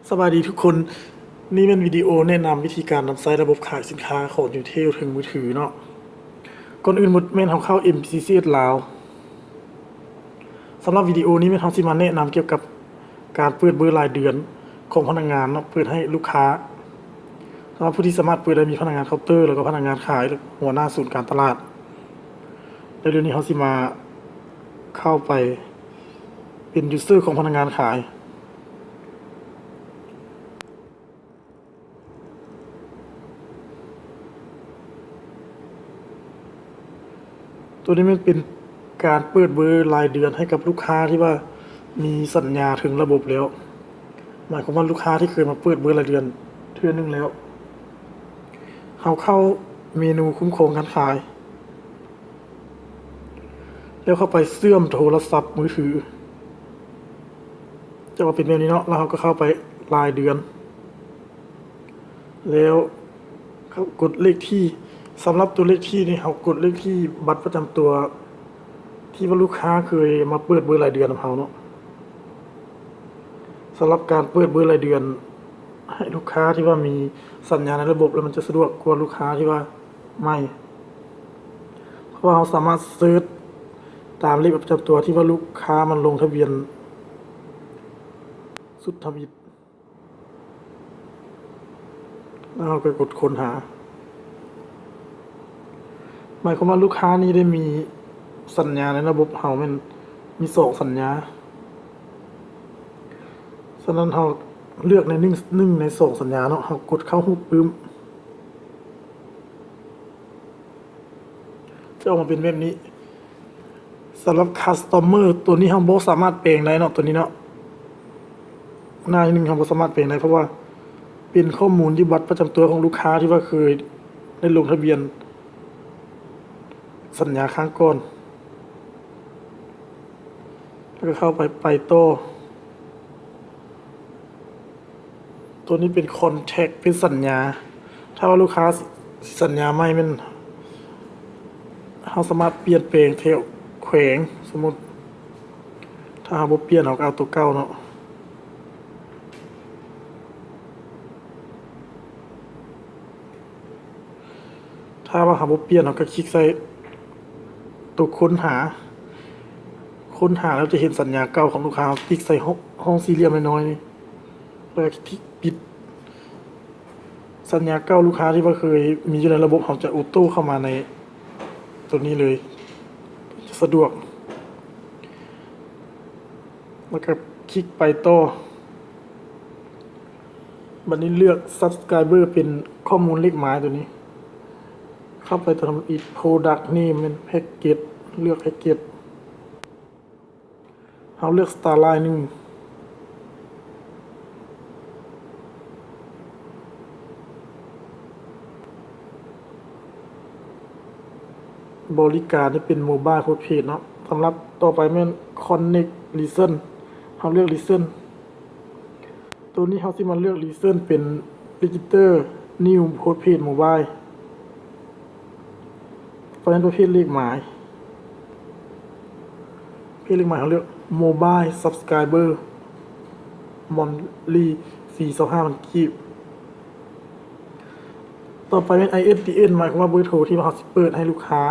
สวัสดีทุกคนนี่เป็นวิดีโอแนะนำวิธีการนำใช้ระบบขายสินค้าของยูเทลถึงมือถือเนาะก่อนอื่นหมดแม่นเฮาเข้า MCCS ลาวสำหรับวิดีโอนี้แม่นเฮาสิมาแนะนำเกี่ยวกับการเปิดเบอร์รายเดือนของพนักงานเนาะเปิดให้ลูกค้าสำหรับผู้ที่สามารถเปิดได้มีพนักงานเคาน์เตอร์แล้วก็พนักงานขายหัวหน้าศูนย์การตลาดแล้วเดี๋ยวนี้เฮาสิมาเข้าไปเป็นยูสเซอร์ของพนักงานขายตัวนี้มันเป็นการเปิดเบอร์รายเดือนให้กับลูกค้าที่ว่ามีสัญญาถึงระบบแล้วหมายความว่าลูกค้าที่เคยมาเปิดเบอร์รายเดือนเทื่อนึงแล้วเขาเข้าเมนูคุ้มครองการขายแล้วเข้าไปเชื่อมโทรศัพท์มือถือจะมาเป็นแบบนี้เนาะแล้วเขาก็เข้าไปรายเดือนแล้วเขากดเลขที่สำหรับตัวเลขที่นี่เขากดเลขที่บัตรประจำตัวที่ว่าลูกค้าเคยมาเปิดเบอร์รายเดือนของเขาเนาะสำหรับการเปิดเบอร์รายเดือนให้ลูกค้าที่ว่ามีสัญญาในระบบแล้วมันจะสะดวกกว่าลูกค้าที่ว่าไม่เพราะว่าเขาสามารถเซิร์ชตามเลขประจำตัวที่ว่าลูกค้ามันลงทะเบียนสุดทวิตแล้วเราก็กดค้นหาหมายความว่าลูกค้านี้ได้มีสัญญาในระบบเฮามันมี2สัญญาฉะนั้นเราเลือกในหนึ่งใน2สัญญาเนาะเรากดเข้ารูปปึ้มจะออกมาเป็นแบบนี้สำหรับ Customer ตัวนี้เราบ่สามารถแปลงได้เนาะตัวนี้เนาะหน้าที่1เราบ่สามารถแปลงได้เพราะว่าเป็นข้อมูลที่บัตรประจำตัวของลูกค้าที่ว่าเคยได้ลงทะเบียนสัญญาครั้งก่อนแล้วก็เข้าไปต่อตัวนี้เป็น Contact เป็นสัญญาถ้าว่าลูกค้าสัญญาไม่แม่นเราสามารถเปลี่ยนแปลงเทวแขวงสมมุติถ้าเราบ่เปลี่ยนเราก็เอาตัวเก่าเนาะถ้าว่าเราบ่เปลี่ยนเราก็คลิกใส่ตัวค้นหาแล้วจะเห็นสัญญาเก่าของลูกค้าคลิกใส่ห้องสี่เหลี่ยมน้อยๆนี่แล้วก็คลิกปิดสัญญาเก่าลูกค้าที่ว่าเคยมีอยู่ในระบบเขาจะออโต้เข้ามาในตัวนี้เลยจะสะดวกแล้วก็คลิกไปต่อบัดนี้เลือก Subscriber เป็นข้อมูลเลขหมายตัวนี้เข้าไปทำอีก Product Name เป็น Package เลือก Package เราเลือก Starline 1บริการที่เป็นโมบายโพสเพจเนาะสำหรับต่อไปแม่น Connect Listen เราเลือก Listen ตัวนี้เราสิมาเลือก Listen เป็น Register New Postpaid Mobile เป็นประเภทเลขหมายเขาเลือก Mobile Subscriber Monthly 425 มันกีบต่อไปเป็น ISDN หมายความว่าเบอร์โทรที่เราสิเปิดให้ลูกค้า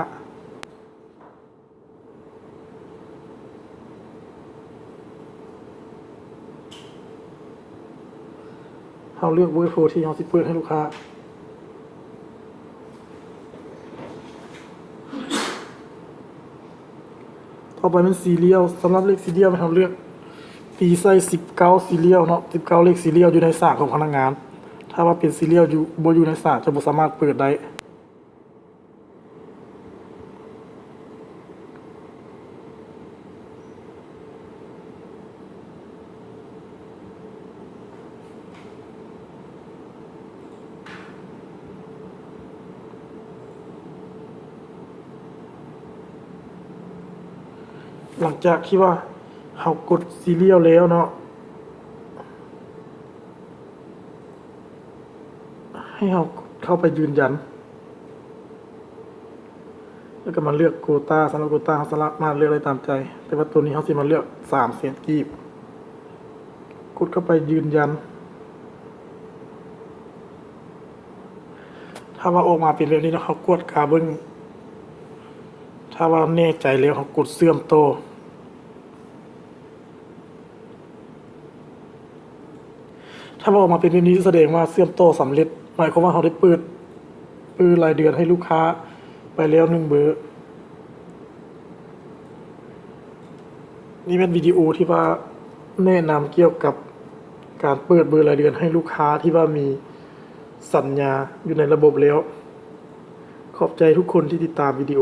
เราเลือกเบอร์โทรที่เราสิเปิดให้ลูกค้าต่อไปเป็นซีเรียลสำหรับเลขซีเรียลเราเลือกตีใส่19ซีเรียลเนาะ19เลขซีเรียลอยู่ในสากของพนักงานถ้าว่าเป็นซีเรียลอยู่บ่อยู่ในสากจะบ่สามารถเปิดได้หลังจากที่ว่าเรากดซีเรียลแล้วเนาะให้เราเข้าไปยืนยันแล้วก็มาเลือกโควต้าสำหรับโควต้าเราสามารถเลือกได้ตามใจแต่ว่าตัวนี้เขาสิมาเลือก3 แสนกีบกดเข้าไปยืนยัน ถ้าว่าออกมาเป็นแบบนี้แล้วเขากดกาเบิ้งถ้าว่าแน่ใจแล้วเขากดเสื่อมโตอถ้าว่าออกมาเป็นแบบนี้แสดงว่าเสื่อมโตสำเร็จหมายความว่าเขาได้เปิดรายเดือนให้ลูกค้าไปแล้ว1เบอร์นี่เป็นวิดีโอที่ว่าแนะนำเกี่ยวกับการเปิดเบอร์รายเดือนให้ลูกค้าที่ว่ามีสัญญาอยู่ในระบบแล้วขอบใจทุกคนที่ติดตามวิดีโอ